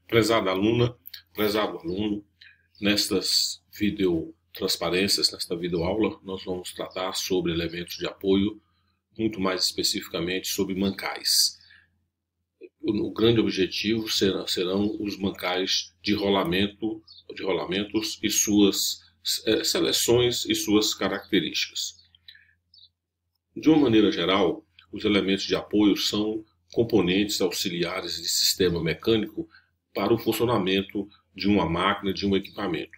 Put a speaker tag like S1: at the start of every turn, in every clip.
S1: Prezada aluna, prezado aluno, nestas videotransparências, nesta videoaula, nós vamos tratar sobre elementos de apoio, muito mais especificamente sobre mancais. O grande objetivo serão os mancais de rolamentos e suas seleções e suas características. De uma maneira geral, os elementos de apoio são componentes auxiliares de sistema mecânico para o funcionamento de uma máquina, de um equipamento.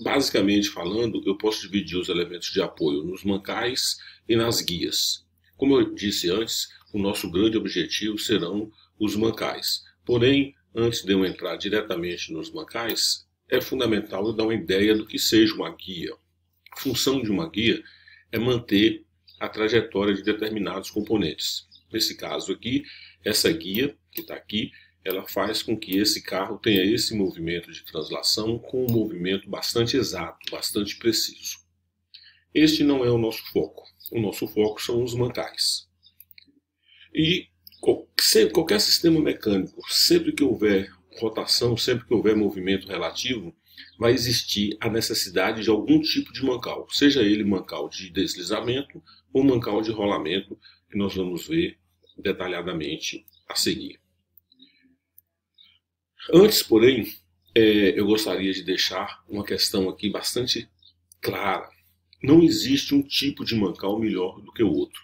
S1: Basicamente falando, eu posso dividir os elementos de apoio nos mancais e nas guias. Como eu disse antes, o nosso grande objetivo serão os mancais. Porém, antes de eu entrar diretamente nos mancais, é fundamental eu dar uma ideia do que seja uma guia. A função de uma guia é manter a trajetória de determinados componentes. Nesse caso aqui, essa guia que está aqui, ela faz com que esse carro tenha esse movimento de translação com um movimento bastante exato, bastante preciso. Este não é o nosso foco. O nosso foco são os mancais. E qualquer sistema mecânico, sempre que houver rotação, sempre que houver movimento relativo, vai existir a necessidade de algum tipo de mancal, seja ele mancal de deslizamento ou mancal de rolamento, que nós vamos ver detalhadamente a seguir. Antes, porém, eu gostaria de deixar uma questão aqui bastante clara. Não existe um tipo de mancal melhor do que o outro.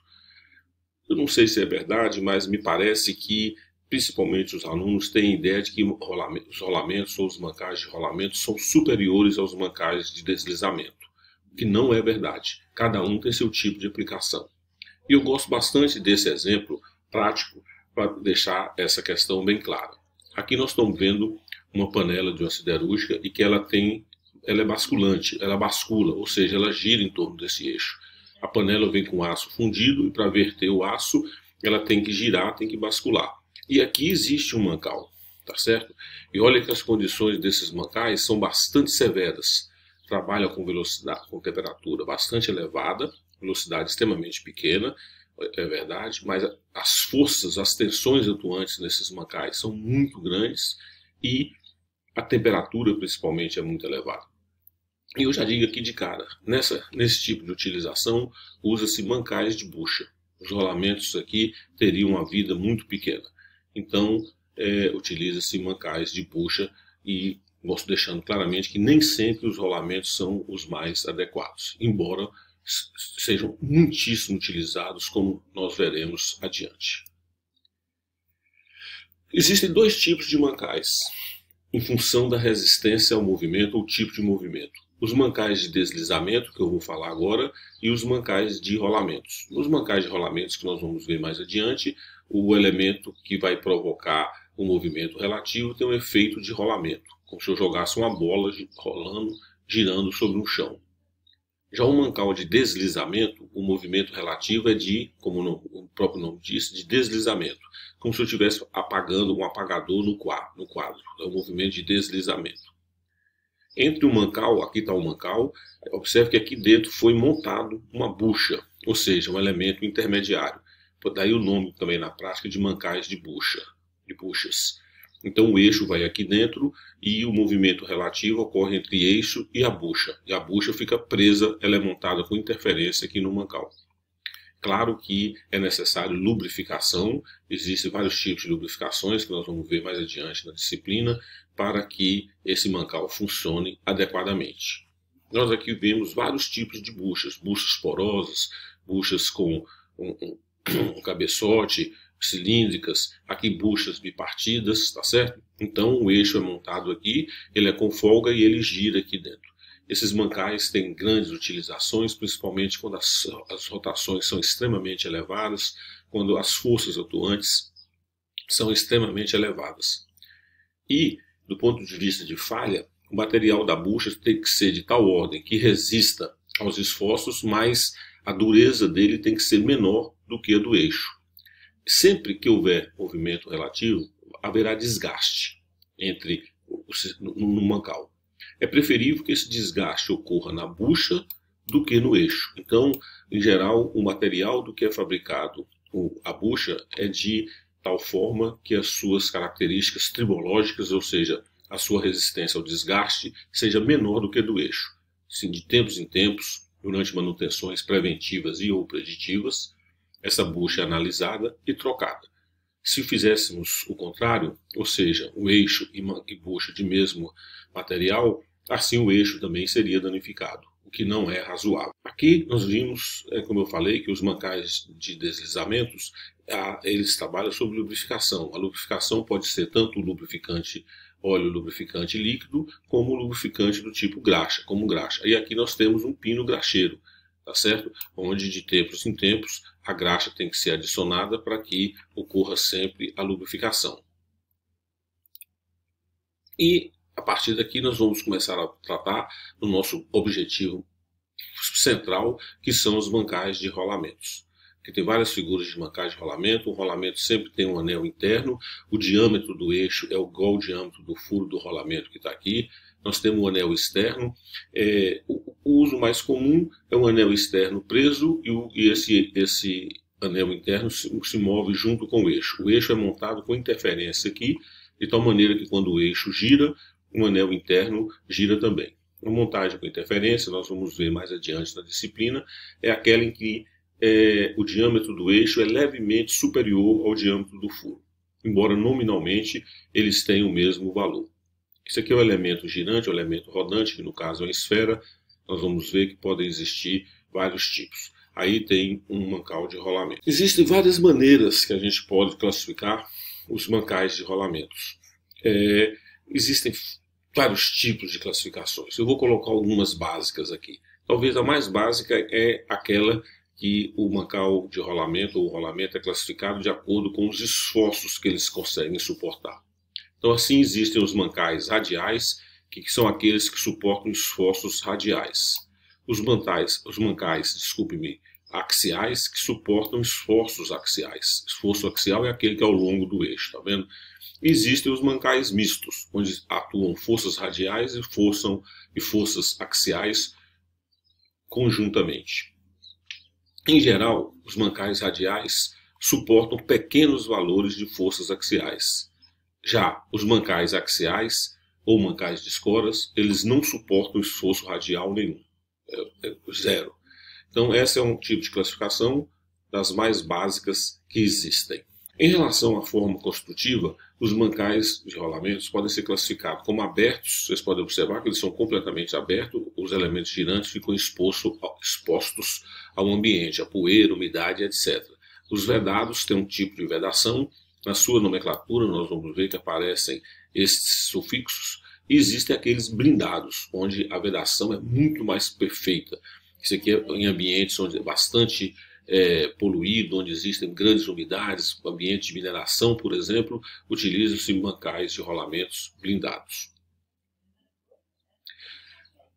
S1: Eu não sei se é verdade, mas me parece que, principalmente os alunos, têm a ideia de que os rolamentos ou os mancais de rolamento são superiores aos mancais de deslizamento, o que não é verdade. Cada um tem seu tipo de aplicação. E eu gosto bastante desse exemplo prático para deixar essa questão bem clara. Aqui nós estamos vendo uma panela de uma siderúrgica e que ela é basculante, ela bascula, ou seja, ela gira em torno desse eixo. A panela vem com aço fundido e para verter o aço, ela tem que girar, tem que bascular. E aqui existe um mancal, tá certo? E olha que as condições desses mancais são bastante severas. Trabalham com velocidade, com temperatura bastante elevada, velocidade extremamente pequena, é verdade, mas as forças, as tensões atuantes nesses mancais são muito grandes e a temperatura principalmente é muito elevada. E eu já digo aqui de cara, nesse tipo de utilização usa-se mancais de bucha. Os rolamentos aqui teriam uma vida muito pequena. Então utiliza-se mancais de bucha e gosto deixando claramente que nem sempre os rolamentos são os mais adequados, embora sejam muitíssimo utilizados, como nós veremos adiante. Existem dois tipos de mancais, em função da resistência ao movimento ou tipo de movimento. Os mancais de deslizamento, que eu vou falar agora, e os mancais de rolamentos. Nos mancais de rolamentos, que nós vamos ver mais adiante, o elemento que vai provocar o movimento relativo tem um efeito de rolamento, como se eu jogasse uma bola rolando, girando sobre um chão. Já o mancal de deslizamento, o movimento relativo é de, como o próprio nome diz, de deslizamento. Como se eu estivesse apagando um apagador no quadro. É um movimento de deslizamento. Entre o mancal, aqui está o mancal, observe que aqui dentro foi montado uma bucha, ou seja, um elemento intermediário. Daí o nome também na prática de mancais de buchas. Então o eixo vai aqui dentro e o movimento relativo ocorre entre eixo e a bucha. E a bucha fica presa, ela é montada com interferência aqui no mancal. Claro que é necessário lubrificação, existem vários tipos de lubrificações que nós vamos ver mais adiante na disciplina, para que esse mancal funcione adequadamente. Nós aqui vemos vários tipos de buchas porosas, buchas com um cabeçote, cilíndricas, aqui buchas bipartidas, tá certo? Então o eixo é montado aqui, ele é com folga e ele gira aqui dentro. Esses mancais têm grandes utilizações, principalmente quando as rotações são extremamente elevadas, quando as forças atuantes são extremamente elevadas. E, do ponto de vista de falha, o material da bucha tem que ser de tal ordem que resista aos esforços, mas a dureza dele tem que ser menor do que a do eixo. Sempre que houver movimento relativo, haverá desgaste no mancal. É preferível que esse desgaste ocorra na bucha do que no eixo. Então, em geral, o material do que é fabricado, a bucha, é de tal forma que as suas características tribológicas, ou seja, a sua resistência ao desgaste, seja menor do que do eixo. Assim, de tempos em tempos, durante manutenções preventivas e ou preditivas, essa bucha é analisada e trocada. Se fizéssemos o contrário, ou seja, o eixo e bucha de mesmo material, assim o eixo também seria danificado, o que não é razoável. Aqui nós vimos, como eu falei, que os mancais de deslizamentos, eles trabalham sobre lubrificação. A lubrificação pode ser tanto lubrificante óleo lubrificante líquido, como lubrificante do tipo graxa, como graxa. E aqui nós temos um pino graxeiro, tá certo? Onde de tempos em tempos a graxa tem que ser adicionada para que ocorra sempre a lubrificação. E a partir daqui nós vamos começar a tratar do nosso objetivo central, que são os mancais de rolamentos. Que tem várias figuras de mancais de rolamento. O rolamento sempre tem um anel interno, o diâmetro do eixo é igual ao diâmetro do furo do rolamento que está aqui. Nós temos um anel externo. O uso mais comum é um anel externo preso e esse anel interno se move junto com o eixo. O eixo é montado com interferência aqui, de tal maneira que quando o eixo gira, o anel interno gira também. A montagem com interferência, nós vamos ver mais adiante na disciplina, é aquela em que o diâmetro do eixo é levemente superior ao diâmetro do furo, embora nominalmente eles tenham o mesmo valor. Esse aqui é o elemento girante, o elemento rodante, que no caso é uma esfera. Nós vamos ver que podem existir vários tipos. Aí tem um mancal de rolamento. Existem várias maneiras que a gente pode classificar os mancais de rolamentos. Existem vários tipos de classificações. Eu vou colocar algumas básicas aqui. Talvez a mais básica é aquela que o mancal de rolamento ou o rolamento é classificado de acordo com os esforços que eles conseguem suportar. Então, assim, existem os mancais radiais, que são aqueles que suportam esforços radiais. Os mancais, axiais, que suportam esforços axiais. Esforço axial é aquele que é ao longo do eixo, tá vendo? E existem os mancais mistos, onde atuam forças radiais e forças axiais conjuntamente. Em geral, os mancais radiais suportam pequenos valores de forças axiais. Já os mancais axiais, ou mancais de escoras, eles não suportam esforço radial nenhum. Zero. Então, esse é um tipo de classificação das mais básicas que existem. Em relação à forma construtiva, os mancais de rolamentos podem ser classificados como abertos. Vocês podem observar que eles são completamente abertos, os elementos girantes ficam expostos ao ambiente, a poeira, umidade, etc. Os vedados têm um tipo de vedação. Na sua nomenclatura, nós vamos ver que aparecem esses sufixos. E existem aqueles blindados, onde a vedação é muito mais perfeita. Isso aqui é em ambientes onde é bastante poluído, onde existem grandes umidades, ambiente de mineração, por exemplo, utilizam-se mancais de rolamentos blindados.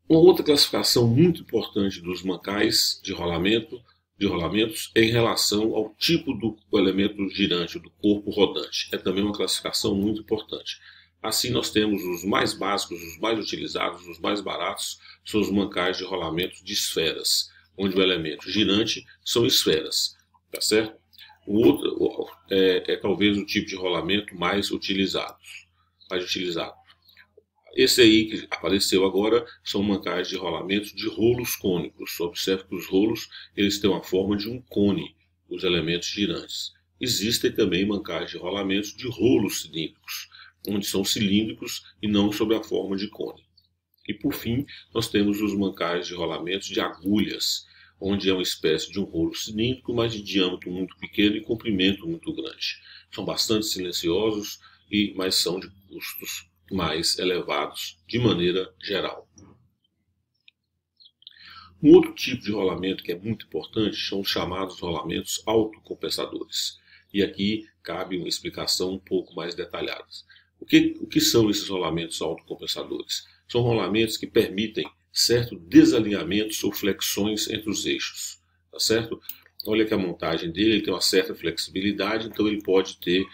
S1: Uma outra classificação muito importante dos mancais de rolamentos é em relação ao tipo do elemento girante, do corpo rodante. É também uma classificação muito importante. Assim, nós temos os mais básicos, os mais utilizados, os mais baratos, são os mancais de rolamentos de esferas, onde o elemento girante são esferas, tá certo? O outro é talvez o tipo de rolamento mais utilizado. Esse aí que apareceu agora são mancais de rolamentos de rolos cônicos. Observe que os rolos eles têm uma forma de um cone, os elementos girantes. Existem também mancais de rolamentos de rolos cilíndricos, onde são cilíndricos e não sob a forma de cone. E por fim, nós temos os mancais de rolamentos de agulhas, onde é uma espécie de um rolo cilíndrico, mas de diâmetro muito pequeno e comprimento muito grande. São bastante silenciosos, mas são de custos mais elevados de maneira geral. Um outro tipo de rolamento que é muito importante são os chamados rolamentos autocompensadores. E aqui cabe uma explicação um pouco mais detalhada. O que são esses rolamentos autocompensadores? São rolamentos que permitem certo desalinhamentos ou flexões entre os eixos, tá certo? Olha que a montagem dele tem uma certa flexibilidade, então ele pode ter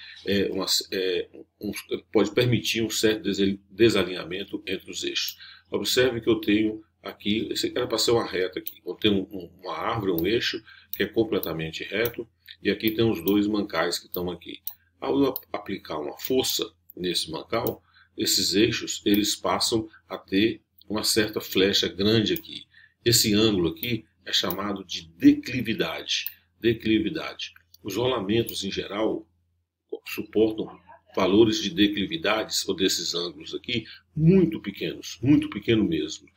S1: pode permitir um certo desalinhamento entre os eixos. Observe que eu tenho aqui, esse era para ser uma reta aqui. Eu tenho uma árvore, um eixo, que é completamente reto, e aqui tem os dois mancais que estão aqui. Ao eu aplicar uma força nesse mancal, esses eixos eles passam a ter uma certa flecha grande aqui. Esse ângulo aqui é chamado de declividade. Declividade. Os rolamentos, em geral, suportam valores de declividades, ou desses ângulos aqui, muito pequeno mesmo.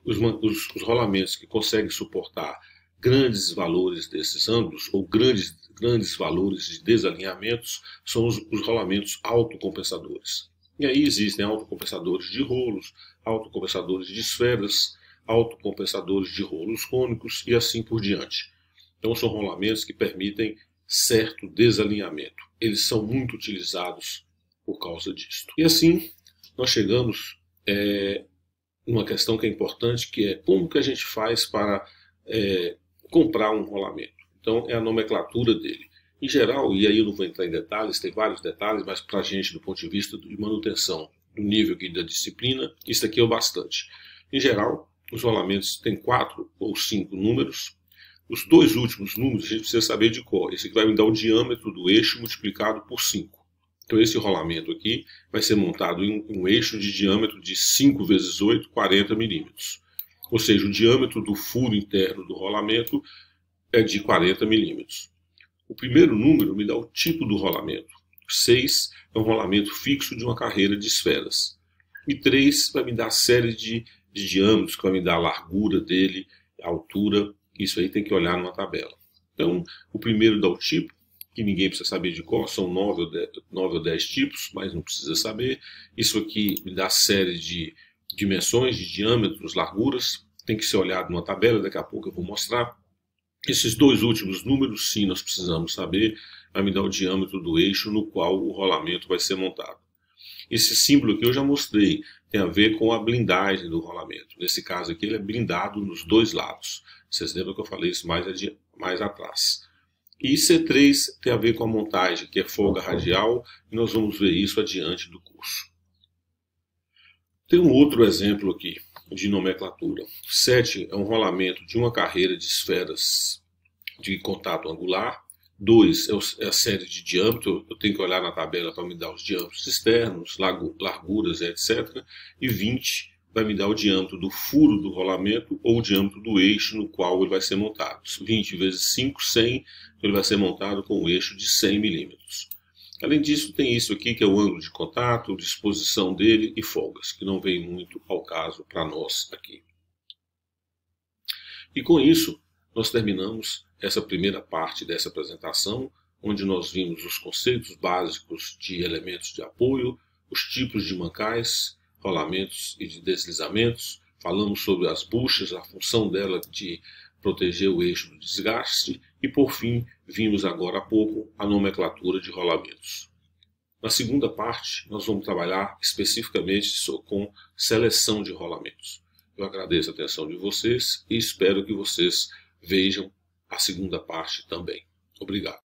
S1: Os rolamentos que conseguem suportar grandes valores desses ângulos, ou grandes valores de desalinhamentos, são os rolamentos autocompensadores. E aí existem autocompensadores de rolos, autocompensadores de esferas, autocompensadores de rolos cônicos e assim por diante. Então são rolamentos que permitem certo desalinhamento. Eles são muito utilizados por causa disso. E assim nós chegamos numa questão que é importante, que é como que a gente faz para comprar um rolamento. Então é a nomenclatura dele. Em geral, e aí eu não vou entrar em detalhes, tem vários detalhes, mas para a gente, do ponto de vista de manutenção do nível aqui da disciplina, isso aqui é o bastante. Em geral, os rolamentos têm 4 ou 5 números. Os dois últimos números a gente precisa saber de cor. Esse aqui vai me dar o diâmetro do eixo multiplicado por 5. Então esse rolamento aqui vai ser montado em um eixo de diâmetro de 5 vezes 8, 40 milímetros. Ou seja, o diâmetro do furo interno do rolamento é de 40 milímetros. O primeiro número me dá o tipo do rolamento. 6 é um rolamento fixo de uma carreira de esferas. E 3 vai me dar a série de diâmetros, que vai me dar a largura dele, a altura. Isso aí tem que olhar numa tabela. Então, o primeiro dá o tipo, que ninguém precisa saber de cor, são 9 ou 10 tipos, mas não precisa saber. Isso aqui me dá a série de dimensões, de diâmetros, larguras. Tem que ser olhado numa tabela, daqui a pouco eu vou mostrar. Esses dois últimos números, sim, nós precisamos saber, vai me dar o diâmetro do eixo no qual o rolamento vai ser montado. Esse símbolo aqui eu já mostrei, tem a ver com a blindagem do rolamento. Nesse caso aqui ele é blindado nos dois lados. Vocês lembram que eu falei isso mais atrás. E C3 tem a ver com a montagem, que é folga radial, e nós vamos ver isso adiante do curso. Tem um outro exemplo aqui de nomenclatura. 7 é um rolamento de uma carreira de esferas de contato angular. 2 é a série de diâmetro, eu tenho que olhar na tabela para me dar os diâmetros externos, larguras, etc. E 20 vai me dar o diâmetro do furo do rolamento ou o diâmetro do eixo no qual ele vai ser montado. 20 vezes 5, 100, ele vai ser montado com um eixo de 100 milímetros. Além disso, tem isso aqui, que é o ângulo de contato, disposição dele e folgas, que não vem muito ao caso para nós aqui. E com isso, nós terminamos essa primeira parte dessa apresentação, onde nós vimos os conceitos básicos de elementos de apoio, os tipos de mancais, rolamentos e de deslizamentos. Falamos sobre as buchas, a função dela de proteger o eixo do desgaste e, por fim, vimos agora há pouco a nomenclatura de rolamentos. Na segunda parte, nós vamos trabalhar especificamente com seleção de rolamentos. Eu agradeço a atenção de vocês e espero que vocês vejam a segunda parte também. Obrigado.